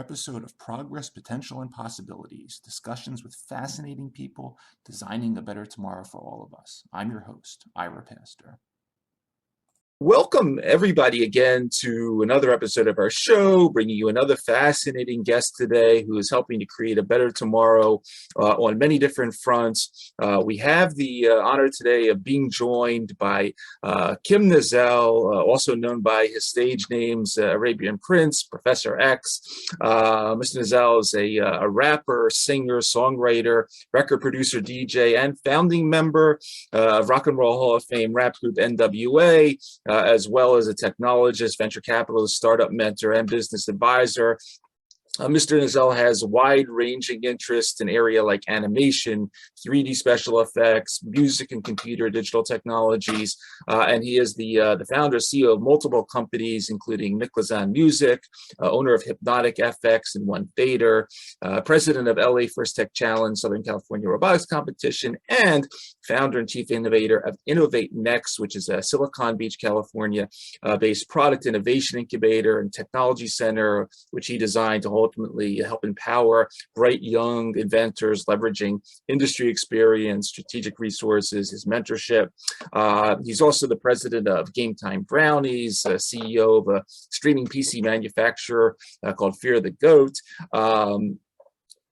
episode of Progress, Potential, and Possibilities, discussions with fascinating people designing a better tomorrow for all of us. I'm your host, Ira Pastor. Welcome, everybody, again to another episode of our show, bringing you another fascinating guest today who is helping to create a better tomorrow on many different fronts. We have the honor today of being joined by Kim Nazel, also known by his stage names Arabian Prince, Professor X. Mr. Nazel is a rapper, singer, songwriter, record producer, DJ, and founding member of Rock and Roll Hall of Fame rap group N.W.A. As well as a technologist, venture capitalist, startup mentor, and business advisor. Mr. Nazel has wide-ranging interest in area like animation, 3D special effects, music and computer digital technologies, and he is the founder, CEO of multiple companies, including Niklasan Music, owner of Hypnotic FX and One Theater, president of LA First Tech Challenge, Southern California Robotics Competition, and founder and chief innovator of Inov8 Next, which is a Silicon Beach, California based product innovation incubator and technology center, which he designed to ultimately help empower bright young inventors, leveraging industry experience, strategic resources, his mentorship. He's also the president of Gametime Brownies, CEO of a streaming PC manufacturer called Fear the Goat.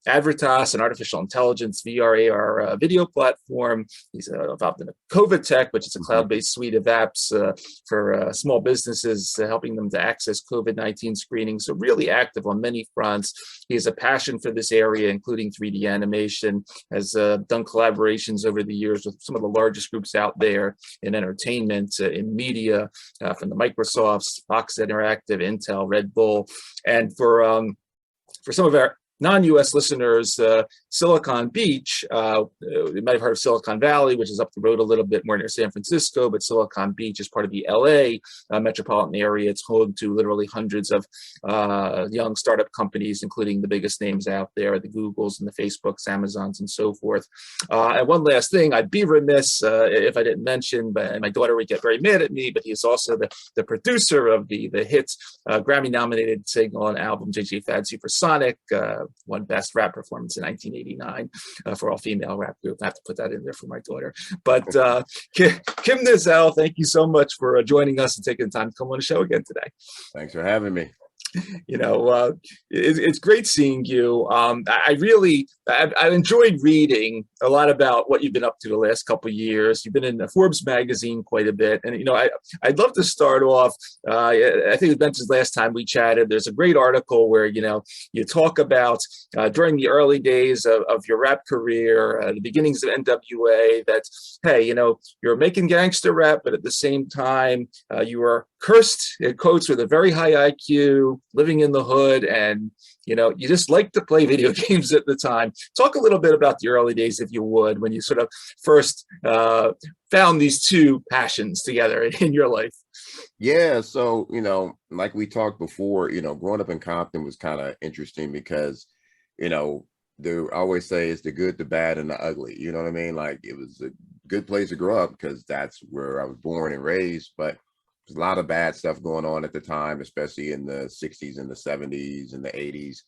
Advertas, an artificial intelligence VR AR video platform. He's involved in COVID Tech, which is a cloud-based suite of apps for small businesses, helping them to access COVID-19 screening. So really active on many fronts. He has a passion for this area, including 3D animation, has done collaborations over the years with some of the largest groups out there in entertainment, in media, from the Microsofts, Fox Interactive, Intel, Red Bull. And for some of our non-US listeners, Silicon Beach, you might have heard of Silicon Valley, which is up the road a little bit more near San Francisco, but Silicon Beach is part of the LA metropolitan area. It's home to literally hundreds of young startup companies, including the biggest names out there, the Googles and the Facebooks, Amazons, and so forth. And one last thing, I'd be remiss if I didn't mention, but my daughter would get very mad at me, but he is also the producer of the hit Grammy-nominated single and album GGGOAT Supersonic, won Best Rap Performance in 1989 for all female rap group. I have to put that in there for my daughter. But Kim Nazel, thank you so much for joining us and taking the time to come on the show again today. Thanks for having me. You know, it's great seeing you. I enjoyed reading a lot about what you've been up to the last couple of years. You've been in Forbes magazine quite a bit, and I'd love to start off. I think it mentioned last time we chatted. There's a great article where you talk about during the early days of your rap career, the beginnings of N.W.A. That hey, you're making gangster rap, but at the same time you were cursed, in quotes, with a very high IQ, living in the hood, and you just liked to play video games at the time. Talk a little bit about the early days, if you would, when you sort of first found these two passions together in your life. Yeah, so like we talked before, growing up in Compton was kind of interesting because they always say it's the good, the bad, and the ugly. You know what I mean? Like, it was a good place to grow up because that's where I was born and raised, but there's a lot of bad stuff going on at the time, especially in the 60s and the 70s and the 80s.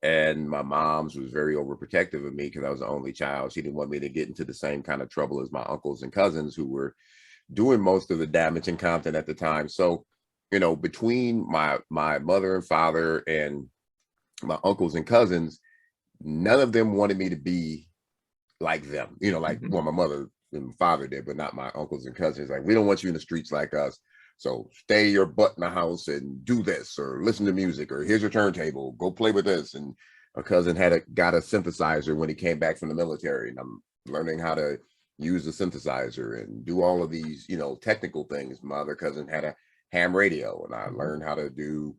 And my mom's was very overprotective of me because I was the only child. She didn't want me to get into the same kind of trouble as my uncles and cousins who were doing most of the damage in Compton at the time. So, between my mother and father and my uncles and cousins, none of them wanted me to be like them, like well, my mother and father did, but not my uncles and cousins. Like, we don't want you in the streets like us. So stay your butt in the house and do this, or listen to music, or here's your turntable, go play with this. And a cousin got a synthesizer when he came back from the military, and I'm learning how to use the synthesizer and do all of these, technical things. My other cousin had a ham radio, and I learned how to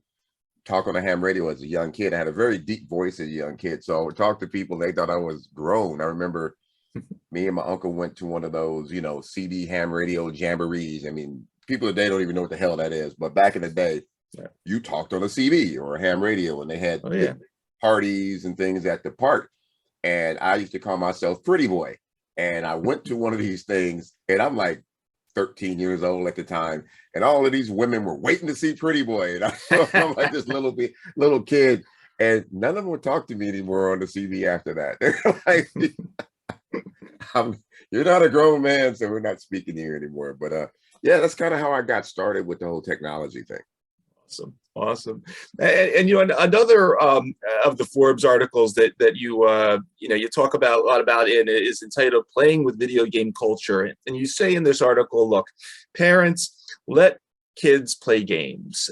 talk on a ham radio as a young kid. I had a very deep voice as a young kid, so I would talk to people. They thought I was grown. I remember me and my uncle went to one of those, CD ham radio jamborees. I mean, people today don't even know what the hell that is, but back in the day, you talked on a CD or a ham radio, and they had parties and things at the park. And I used to call myself Pretty Boy. And I went to one of these things, and I'm like 13 years old at the time, and all of these women were waiting to see Pretty Boy. And I'm like this little kid, And none of them would talk to me anymore on the CV after that. They're like, you're not a grown man, so we're not speaking to you anymore. But yeah, that's kind of how I got started with the whole technology thing. Awesome, awesome. And you know, another of the Forbes articles that you talk about a lot about in is entitled "Playing with Video Game Culture," and you say in this article, look, parents, let kids play games.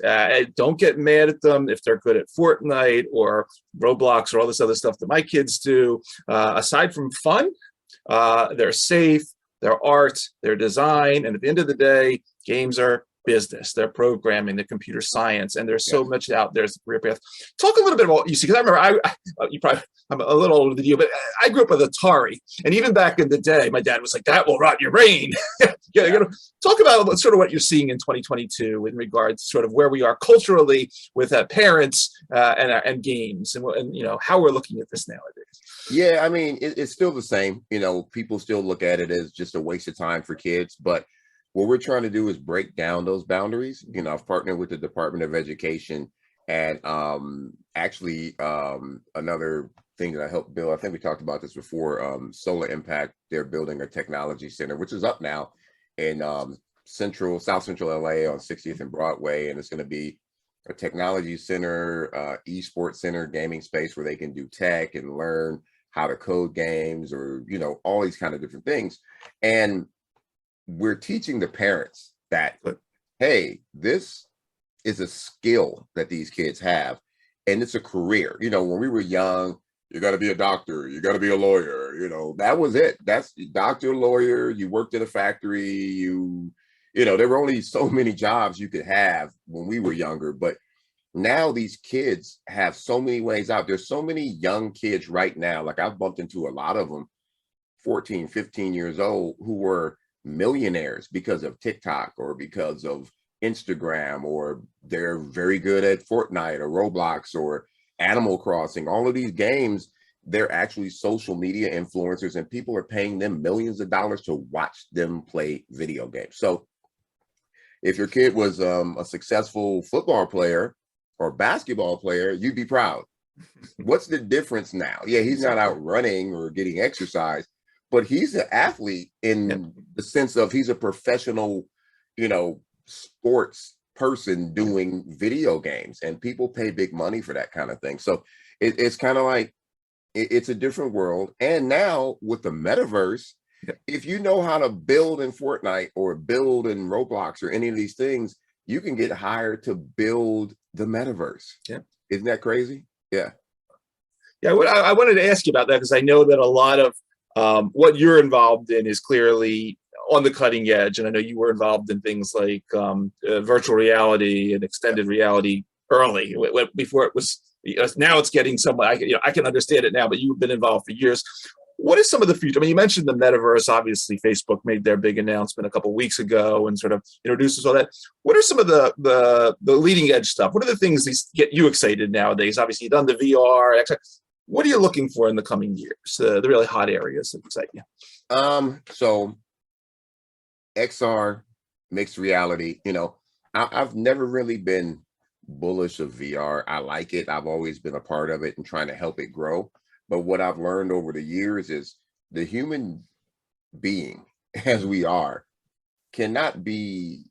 Don't get mad at them if they're good at Fortnite or Roblox or all this other stuff that my kids do. Aside from fun, they're safe, they're art, they're design, and at the end of the day, games are business, they're programming, they're computer science, and there's so Yes. much out there as a career path. Talk a little bit about, you see, because I remember, you probably, I'm a little older than you, but I grew up with Atari, and even back in the day, my dad was like, that will rot your brain. Yeah. You know, talk about sort of what you're seeing in 2022 in regards to sort of where we are culturally with parents and games, and you know, how we're looking at this nowadays. Yeah, I mean, it's still the same. You know, people still look at it as just a waste of time for kids. But what we're trying to do is break down those boundaries. You know, I've partnered with the Department of Education and actually another thing that I helped build. I think we talked about this before. Solar Impact. They're building a technology center, which is up now in South Central LA on 60th and Broadway, and it's going to be a technology center, esports center, gaming space where they can do tech and learn how to code games, or you know, all these kind of different things. And we're teaching the parents that, hey, this is a skill that these kids have, and it's a career. You know, when we were young, you got to be a doctor, you got to be a lawyer, you know, that was it. That's doctor, lawyer, you worked in a factory, you know, there were only so many jobs you could have when we were younger. But now these kids have so many ways out. There's so many young kids right now, like I've bumped into a lot of them, 14, 15 years old, who were millionaires because of TikTok or because of Instagram, or they're very good at Fortnite or Roblox or Animal Crossing. All of these games, they're actually social media influencers, and people are paying them millions of dollars to watch them play video games. So if your kid was a successful football player or basketball player, you'd be proud. What's the difference now? Yeah, he's not out running or getting exercise, but he's an athlete in the sense of he's a professional, you know, sports person doing video games, and people pay big money for that kind of thing. So it's kind of like it's a different world. And now with the metaverse, if you know how to build in Fortnite or build in Roblox or any of these things, you can get hired to build the metaverse. Yeah. Isn't that crazy? Yeah. Yeah, I wanted to ask you about that because I know that a lot of what you're involved in is clearly on the cutting edge, and I know you were involved in things like virtual reality and extended reality early, before it was. Now it's getting somewhat. I can understand it now, but you've been involved for years. What is some of the future? I mean, you mentioned the metaverse. Obviously, Facebook made their big announcement a couple of weeks ago and sort of introduced us all that. What are some of the leading edge stuff? What are the things that get you excited nowadays? Obviously, you've done the VR. What are you looking for in the coming years? The really hot areas that excite you. So XR, mixed reality. You know, I've never really been bullish of VR. I like it. I've always been a part of it and trying to help it grow. But what I've learned over the years is the human being, as we are, cannot be,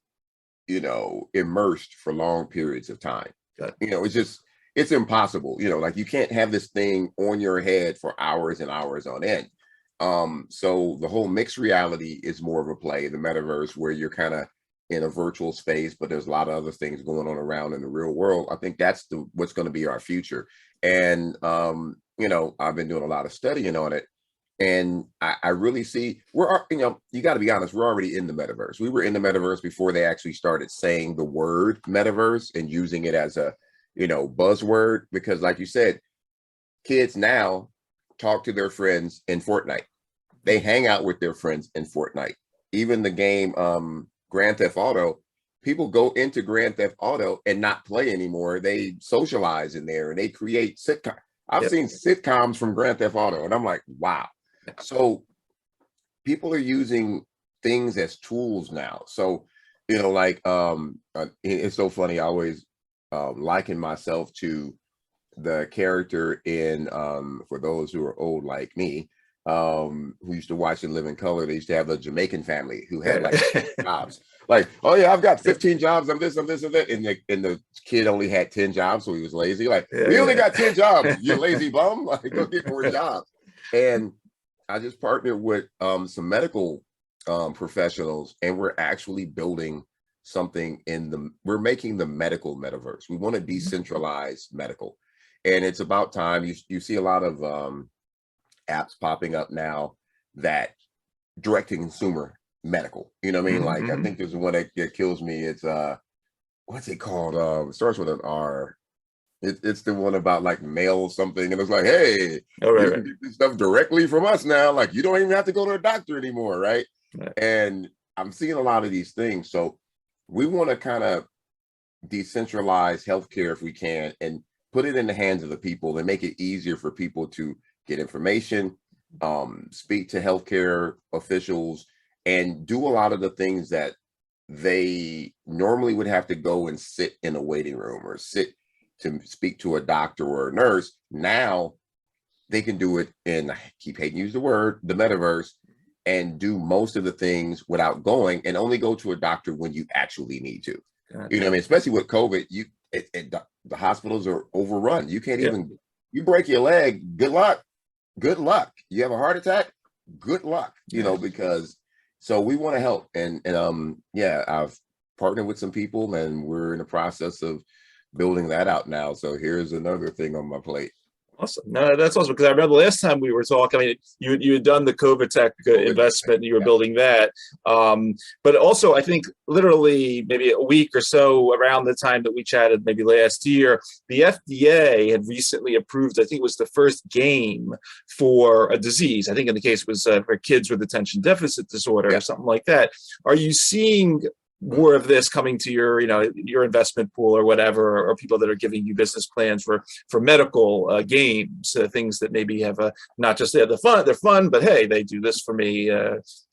you know, immersed for long periods of time. You know, it's impossible. You know, like you can't have this thing on your head for hours and hours on end. So the whole mixed reality is more of a play, the metaverse, where you're kind of in a virtual space, but there's a lot of other things going on around in the real world. I think that's what's going to be our future. And you know, I've been doing a lot of studying on it, and I really see you know, you got to be honest, we're already in the metaverse. We were in the metaverse before they actually started saying the word metaverse and using it as a, you know, buzzword, because like you said, kids now talk to their friends in Fortnite. They hang out with their friends in Fortnite. Even the game Grand Theft Auto, people go into Grand Theft Auto and not play anymore. They socialize in there and they create sitcoms. I've seen sitcoms from Grand Theft Auto, and I'm like, wow. So people are using things as tools now. So, you know, like it's so funny. I always liken myself to the character in for those who are old like me, who used to watch In Living Color, they used to have a Jamaican family who had like jobs. Like, oh yeah, I've got 15 jobs, I'm this, I'm this, and that. And the kid only had 10 jobs, so he was lazy. Like, we only got 10 jobs, you lazy bum. Like, go get more jobs. And I just partnered with some medical professionals, and we're actually building something we're making the medical metaverse. We want to decentralize medical. And it's about time. You see a lot of apps popping up now that direct to consumer medical. You know what I mean? Like, I think there's one that kills me. It's what's it called? It starts with an R. It's the one about like mail something, and it's like, hey, you can get this stuff directly from us now. Like, you don't even have to go to a doctor anymore, right? And I'm seeing a lot of these things. So we want to kind of decentralize healthcare if we can, and put it in the hands of the people and make it easier for people to get information, speak to healthcare officials, and do a lot of the things that they normally would have to go and sit in a waiting room or sit to speak to a doctor or a nurse. Now they can do it in, I keep hating to use the word, the metaverse, and do most of the things without going, and only go to a doctor when you actually need to. You know what I mean? Especially with COVID, the hospitals are overrun. You can't even, you break your leg, good luck. Good luck. You have a heart attack, good luck, you know, because so we want to help. And yeah, I've partnered with some people, and we're in the process of building that out now. So here's another thing on my plate. Awesome. No, that's awesome, because I remember last time we were talking, I mean, you had done the COVID tech investment, and you were building that. But also, I think literally maybe a week or so around the time that we chatted, maybe last year, the FDA had recently approved, I think it was the first game for a disease. I think in the case it was for kids with attention deficit disorder or something like that. Are you seeing more of this coming to your, your investment pool or whatever, or people that are giving you business plans for medical games, things that maybe have not just they're fun, but hey, they do this for me,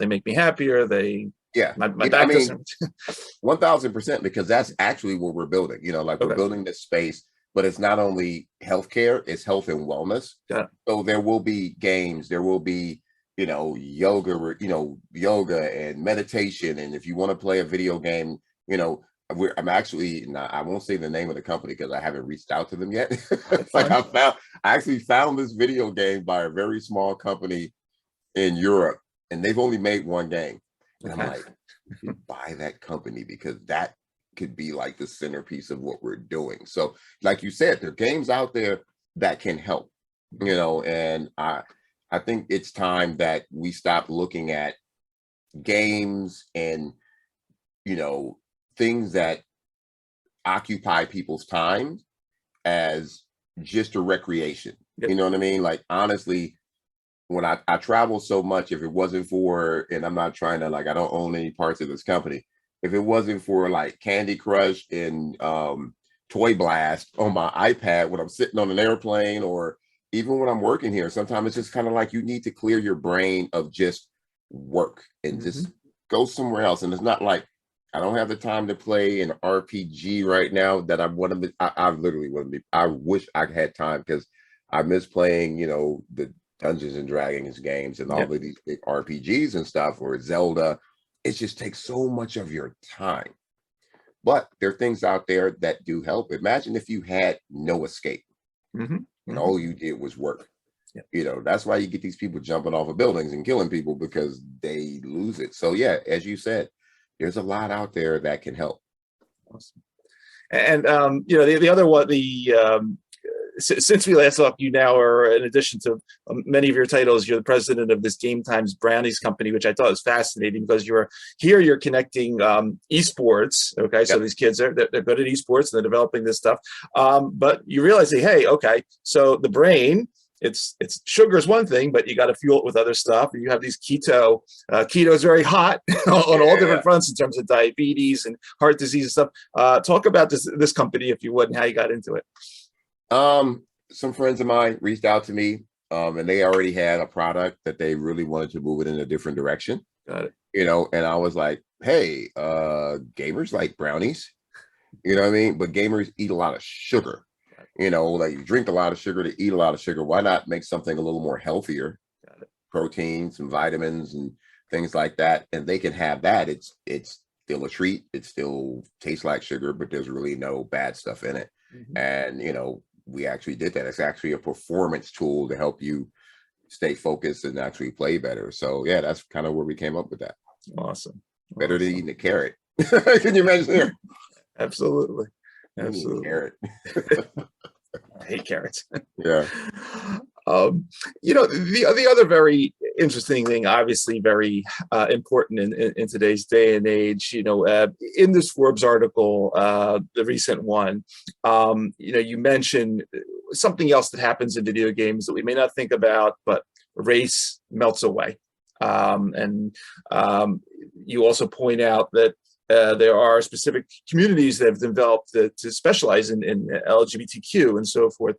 they make me happier, my back doesn't. 1000%, because that's actually what we're building. Like, we're building this space, but it's not only healthcare, it's health and wellness. So there will be games, there will be yoga, yoga and meditation. And if you want to play a video game, I'm actually, I won't say the name of the company because I haven't reached out to them yet. Like, I actually found this video game by a very small company in Europe, and they've only made one game. And I'm like, you should buy that company, because that could be like the centerpiece of what we're doing. So like you said, there are games out there that can help, and I think it's time that we stop looking at games and, things that occupy people's time as just a recreation. You know what I mean? Like, honestly, when I travel so much, if it wasn't for, and I'm not trying to, like, I don't own any parts of this company, if it wasn't for like Candy Crush and Toy Blast on my iPad when I'm sitting on an airplane, or even when I'm working here, sometimes it's just kind of like you need to clear your brain of just work and just go somewhere else. And it's not like I don't have the time to play an RPG right now that I want to. I literally want to be. I wish I had time, because I miss playing, the Dungeons and Dragons games and all of these big RPGs and stuff, or Zelda. It just takes so much of your time. But there are things out there that do help. Imagine if you had no escape. And all you did was work. That's why you get these people jumping off of buildings and killing people, because they lose it. So yeah, as you said, there's a lot out there that can help. Awesome. And the other one, since we last talked, you now are, in addition to many of your titles, you're the president of this Gametime's Brownies company, which I thought was fascinating, because you're connecting esports. Okay, so these kids they're good at esports, and they're developing this stuff. But you realize, hey, okay, so the brain, it's sugar is one thing, but you got to fuel it with other stuff. You have these keto is very hot on all different fronts in terms of diabetes and heart disease and stuff. Talk about this company, if you would, and how you got into it. Some friends of mine reached out to me, and they already had a product that they really wanted to move it in a different direction. Got it. And I was like, hey, gamers like brownies, what I mean? But gamers eat a lot of sugar. Like you drink a lot of sugar to eat a lot of sugar. Why not make something a little more healthier? Protein, some vitamins and things like that. And they can have that. It's still a treat. It still tastes like sugar, but there's really no bad stuff in it. And, we actually did that. It's actually a performance tool to help you stay focused and actually play better. So yeah, that's kind of where we came up with that. Awesome. Better than eating a carrot. Can you imagine there? Absolutely. Carrot. I hate carrots. Yeah. The other very interesting thing, obviously very important in today's day and age, in this Forbes article, the recent one, you mentioned something else that happens in video games that we may not think about, but race melts away. And you also point out that there are specific communities that have developed to specialize in LGBTQ and so forth.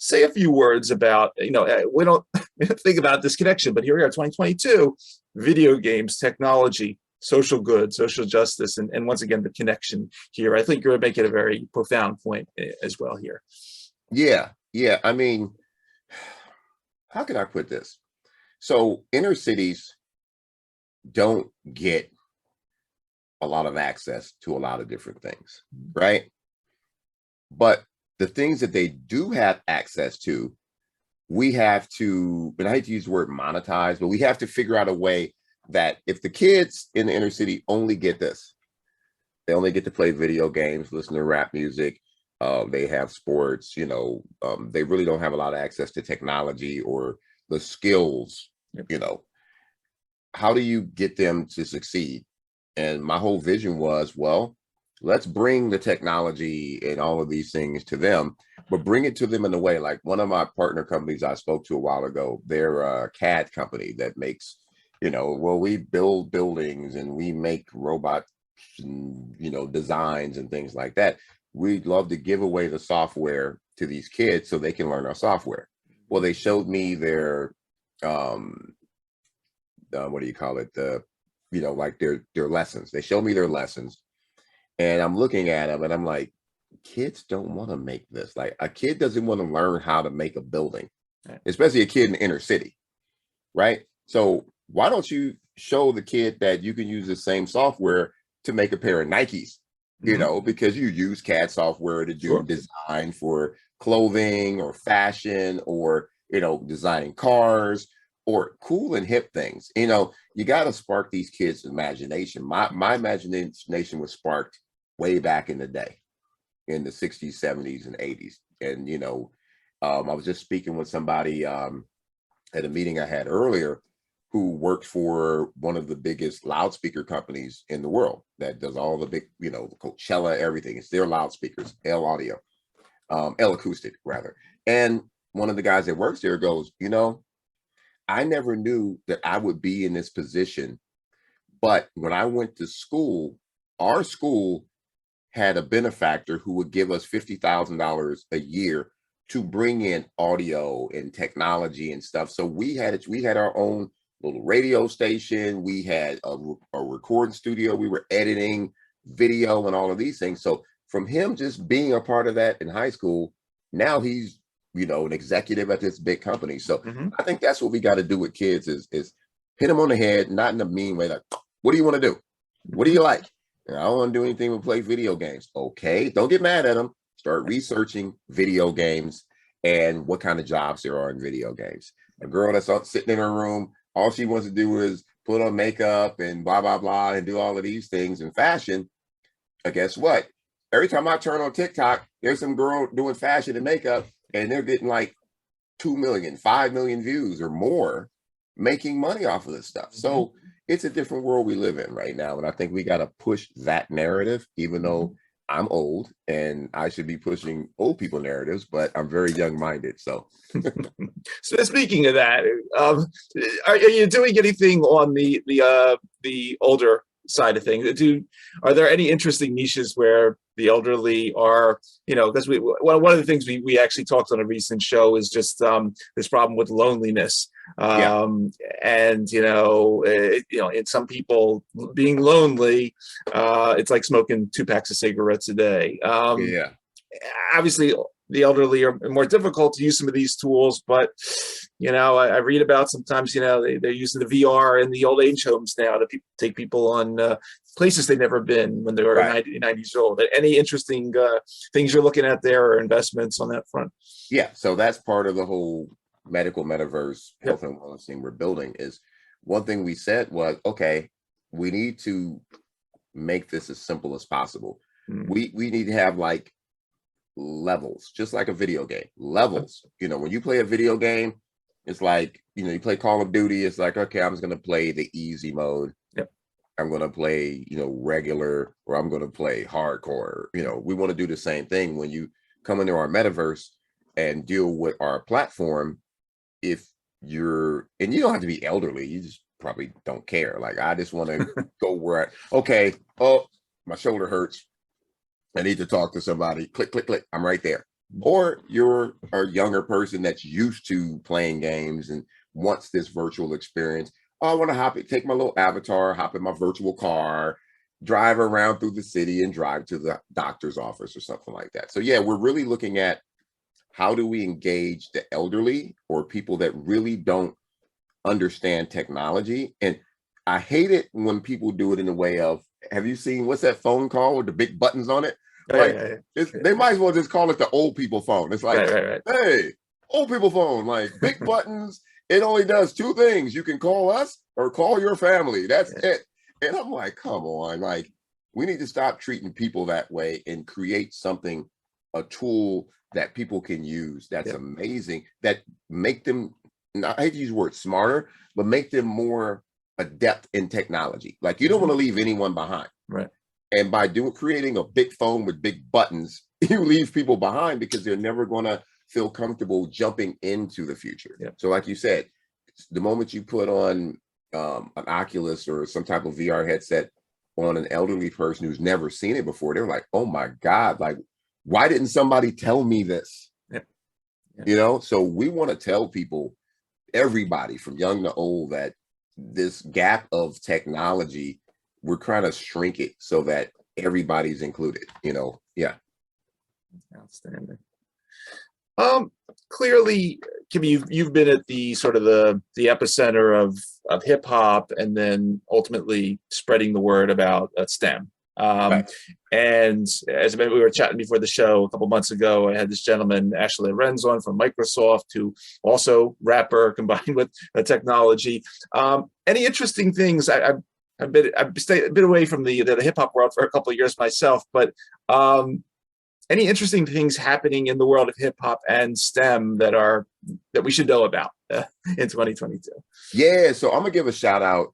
Say a few words about, we don't think about this connection, but here we are, 2022, video games, technology, social good, social justice, and once again, the connection here. I think you're making a very profound point as well here. Yeah. I mean, how can I put this? So inner cities don't get a lot of access to a lot of different things, right? But the things that they do have access to, we have to, and I hate to use the word monetize, but we have to figure out a way that if the kids in the inner city only get this, they only get to play video games, listen to rap music, they have sports, they really don't have a lot of access to technology or the skills, how do you get them to succeed? And my whole vision was, well, let's bring the technology and all of these things to them, but bring it to them in a way like one of my partner companies I spoke to a while ago, they're a CAD company that makes, we build buildings and we make robots and, designs and things like that. We'd love to give away the software to these kids so they can learn our software. Well, they showed me their, what do you call it? Like their lessons. They showed me their lessons. And I'm looking at them and I'm like, kids don't want to make this. Like a kid doesn't want to learn how to make a building, especially a kid in the inner city, right? So why don't you show the kid that you can use the same software to make a pair of Nikes, because you use CAD software to do design for clothing or fashion or, designing cars or cool and hip things. You got to spark these kids' imagination. My imagination was sparked way back in the day, in the 60s, 70s, and 80s. And, I was just speaking with somebody at a meeting I had earlier who worked for one of the biggest loudspeaker companies in the world that does all the big, Coachella, everything. It's their loudspeakers, L Audio, L Acoustic, rather. And one of the guys that works there goes, I never knew that I would be in this position. But when I went to school, our school had a benefactor who would give us $50,000 a year to bring in audio and technology and stuff. So we had our own little radio station. We had a recording studio. We were editing video and all of these things. So from him just being a part of that in high school, now he's an executive at this big company. So I think that's what we got to do with kids is hit them on the head, not in a mean way. Like, what do you want to do? What do you like? I don't want to do anything but play video games. Okay, don't get mad at them. Start researching video games and what kind of jobs there are in video games. A girl that's sitting in her room, all she wants to do is put on makeup and blah, blah, blah, and do all of these things in fashion. But guess what? Every time I turn on TikTok, there's some girl doing fashion and makeup, and they're getting like 2 million, 5 million views or more, making money off of this stuff. So it's a different world we live in right now. And I think we got to push that narrative, even though I'm old and I should be pushing old people narratives, but I'm very young-minded. So speaking of that, are you doing anything on the older side of things? Are there any interesting niches where the elderly are, because one of the things we actually talked on a recent show is just this problem with loneliness. And some people being lonely, it's like smoking 2 packs of cigarettes a day. Obviously the elderly are more difficult to use some of these tools, but I read about sometimes they're using the VR in the old age homes now to take people on places they've never been when they were Right. 90 years old. Any interesting things you're looking at there or investments on that front? Yeah, so that's part of the whole medical metaverse Yep. health and wellness thing we're building. Is one thing we said was, okay, we need to make this as simple as possible. Mm. We need to have like levels, just like a video game. Levels. When you play a video game, it's like, you play Call of Duty, it's like, okay, I'm just gonna play the easy mode. Yep. I'm gonna play, regular, or I'm gonna play hardcore. We want to do the same thing when you come into our metaverse and deal with our platform. If you don't have to be elderly, you just probably don't care. Like, I just want to go where okay, oh, my shoulder hurts, I need to talk to somebody, click, click, click, I'm right there. Or you're a younger person that's used to playing games and wants this virtual experience. Oh, I want to take my little avatar, hop in my virtual car, drive around through the city and drive to the doctor's office or something like that. So yeah, we're really looking at how do we engage the elderly or people that really don't understand technology. And I hate it when people do it in the way of, have you seen, what's that phone call with the big buttons on it? Like, they might as well just call it the old people phone. It's like, right. Hey, old people phone, like big buttons. It only does two things. You can call us or call your family. That's it. And I'm like, come on, like, we need to stop treating people that way and create something, a tool that people can use that's amazing, that make them, I hate to use the word smarter, but make them more adept in technology. Like, you don't want to leave anyone behind. Right. And by creating a big phone with big buttons, you leave people behind because they're never going to feel comfortable jumping into the future. Yep. So like you said, the moment you put on an Oculus or some type of VR headset on an elderly person who's never seen it before, they're like, oh my God, like, why didn't somebody tell me this? Yep. So we want to tell people, everybody from young to old, that this gap of technology, we're trying to shrink it so that everybody's included. Outstanding. Clearly, Kim, you've been at the sort of the epicenter of hip hop, and then ultimately spreading the word about STEM. Right. And as we were chatting before the show a couple months ago, I had this gentleman, Ashley Lorenz, on from Microsoft, who also rapper combined with technology. Any interesting things? I've stayed a bit away from the hip hop world for a couple of years myself, but any interesting things happening in the world of hip hop and STEM that we should know about in 2022? Yeah, so I'm gonna give a shout out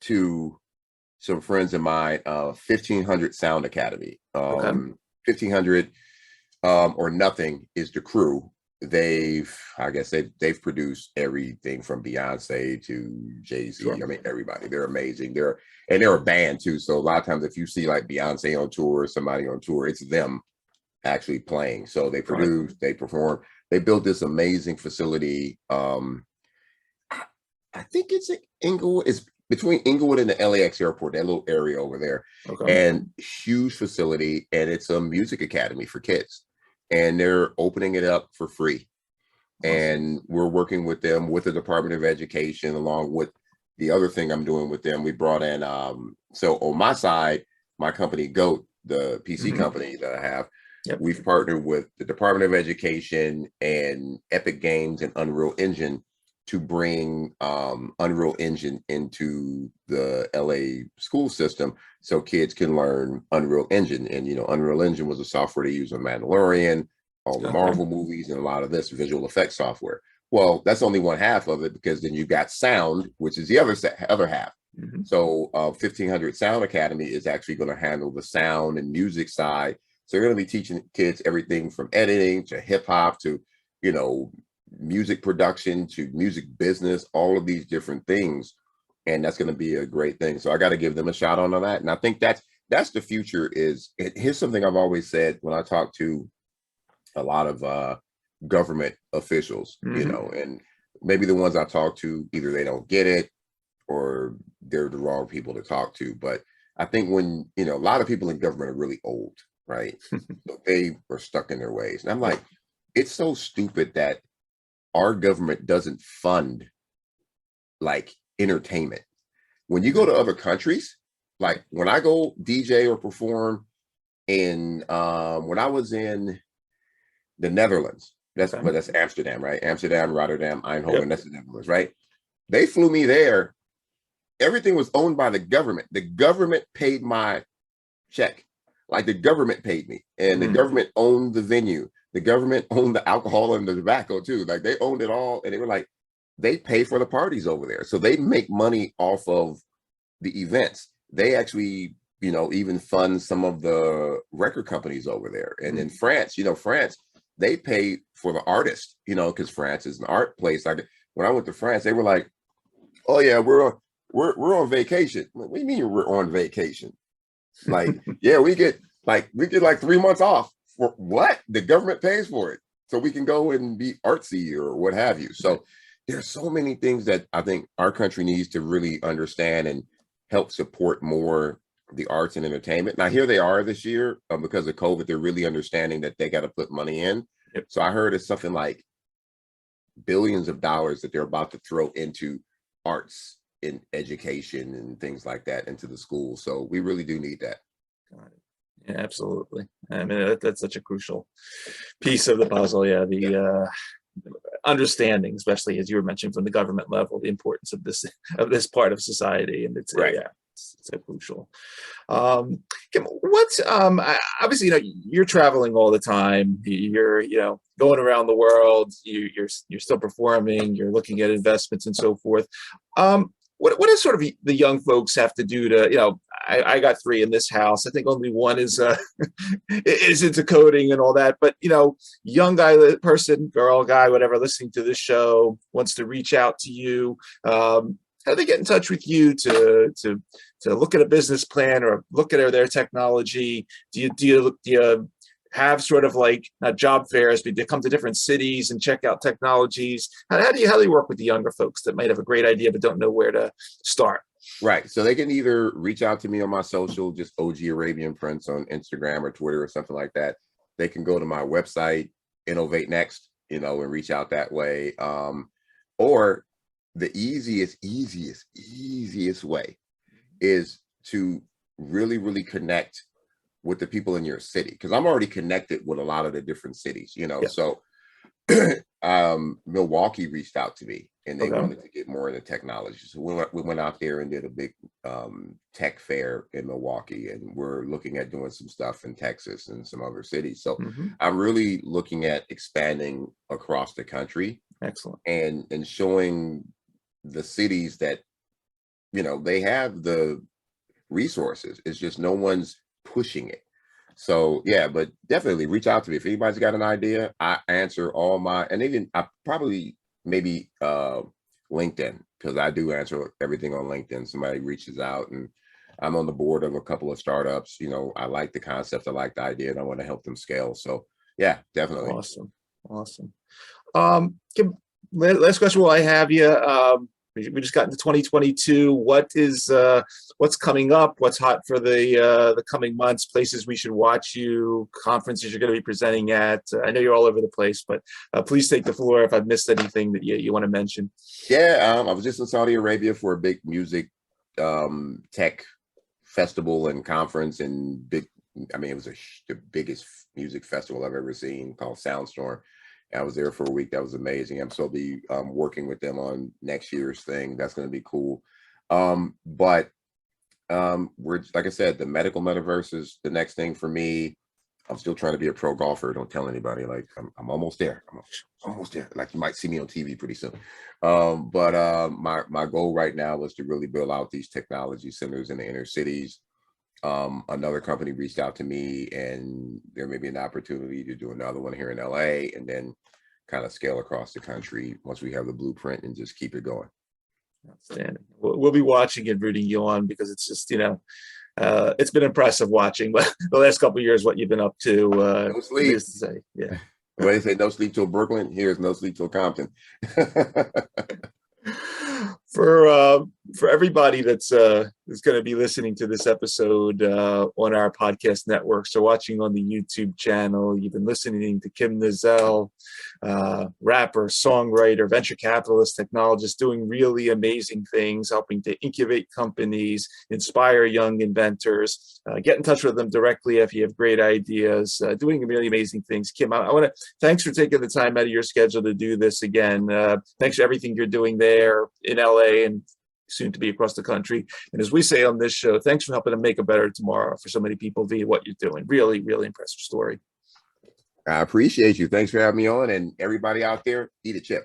to some friends of mine, 1500 Sound Academy. 1500 or Nothing is the crew. They've produced everything from Beyonce to Jay-Z. Sure. I mean, everybody. They're amazing. They're a band too. So a lot of times if you see like Beyonce on tour or somebody on tour, it's them actually playing. So they produce, they perform, they built this amazing facility. I think it's in Inglewood. It's between Inglewood and the LAX airport, that little area over there. And huge facility, and it's a music academy for kids. And they're opening it up for free. Awesome. And we're working with them, with the Department of Education, along with the other thing I'm doing with them. We brought in, so on my side, my company GOAT, the PC company that I have, we've partnered with the Department of Education and Epic Games and Unreal Engine to bring Unreal Engine into the LA school system so kids can learn Unreal Engine. And, Unreal Engine was a software they use on Mandalorian, all the Marvel movies, and a lot of this visual effects software. Well, that's only one half of it, because then you got sound, which is the other half. So 1500 Sound Academy is actually going to handle the sound and music side. So they're going to be teaching kids everything from editing to hip hop to, music production to music business, all of these different things. And that's going to be a great thing. So I got to give them a shout out on that. And I think that's the future. Here's something I've always said when I talk to a lot of government officials, and maybe the ones I talk to, either they don't get it or they're the wrong people to talk to. But I think when, a lot of people in government are really old. right? So they were stuck in their ways. And I'm like, it's so stupid that our government doesn't fund like entertainment. When you go to other countries, like when I go DJ or perform in when I was in the Netherlands, that's Okay. but that's Amsterdam, right? Amsterdam, Rotterdam, Eindhoven, Yep. that's the Netherlands, right? They flew me there. Everything was owned by the government. The government paid my check. Like the government paid me, and the government owned the venue. The government owned the alcohol and the tobacco too. Like they owned it all, and they were like, they pay for the parties over there, so they make money off of the events. They actually, even fund some of the record companies over there. And in France, France, they pay for the artist, because France is an art place. Like when I went to France, they were like, "Oh yeah, we're on vacation." What do you mean we're on vacation? Like, yeah, we get like 3 months off. For what? The government pays for it, so we can go and be artsy or what have you. So there's so many things that I think our country needs to really understand and help support more the arts and entertainment. Now here they are this year, because of COVID, they're really understanding that they got to put money in. Yep. So I heard it's something like billions of dollars that they're about to throw into arts in education and things like that into the schools. So we really do need that. Got it. Yeah, absolutely. I mean, that's such a crucial piece of the puzzle. Yeah, the understanding, especially as you were mentioning from the government level, the importance of this part of society, and it's Right. yeah, it's so crucial. Kim, obviously, you're traveling all the time. You're going around the world. You're still performing. You're looking at investments and so forth. What does sort of the young folks have to do to, I got 3 in this house. I think only one is is into coding and all that. But, young guy, person, girl, guy, whatever, listening to this show wants to reach out to you. How do they get in touch with you to look at a business plan or look at their technology? Do you have sort of like not job fairs, but they come to different cities and check out technologies? How do you work with the younger folks that might have a great idea but don't know where to start? Right. So they can either reach out to me on my social, just OG Arabian Prince on Instagram or Twitter or something like that. They can go to my website, Innovate Next, and reach out that way. Or the easiest way is to really, really connect with the people in your city, because I'm already connected with a lot of the different cities, So Milwaukee reached out to me and they wanted to get more into technology. So we went out there and did a big tech fair in Milwaukee, and we're looking at doing some stuff in Texas and some other cities. So I'm really looking at expanding across the country. Excellent. And showing the cities that, they have the resources. It's just no one's pushing it. So yeah, but definitely reach out to me if anybody's got an idea. I answer all my, and even I probably maybe LinkedIn, because I do answer everything on LinkedIn. Somebody reaches out, and I'm on the board of a couple of startups. I like the concept, I like the idea, and I want to help them scale. So yeah, definitely. Awesome. Kim, last question while I have you. We just got into 2022. What's coming up? What's hot for the coming months? Places we should watch you, conferences you're going to be presenting at. I know you're all over the place, but please take the floor if I've missed anything that you want to mention. Yeah, I was just in Saudi Arabia for a big music tech festival and conference, and it was the biggest music festival I've ever seen, called Soundstorm. I was there for a week. That was amazing. I'm still be working with them on next year's thing. That's going to be cool. But we're, like I said, the medical metaverse is the next thing for me. I'm still trying to be a pro golfer. Don't tell anybody. Like I'm almost there. I'm almost there. Like you might see me on TV pretty soon. But my goal right now is to really build out these technology centers in the inner cities. Another company reached out to me, and there may be an opportunity to do another one here in LA, and then kind of scale across the country once we have the blueprint and just keep it going. Outstanding. We'll be watching and rooting you on, because it's just, it's been impressive watching the last couple of years what you've been up to. No sleep. To say, yeah. Well, they say no sleep till Brooklyn. Here's no sleep till Compton. For everybody that's going to be listening to this episode on our podcast networks or watching on the YouTube channel, you've been listening to Kim Nazel, rapper, songwriter, venture capitalist, technologist, doing really amazing things, helping to incubate companies, inspire young inventors. Get in touch with them directly if you have great ideas, doing really amazing things. Kim, I want to thanks for taking the time out of your schedule to do this again. Thanks for everything you're doing there in LA and soon to be across the country. And as we say on this show, thanks for helping to make a better tomorrow for so many people via what you're doing. Really, really impressive story. I appreciate you. Thanks for having me on, and everybody out there, eat a chip.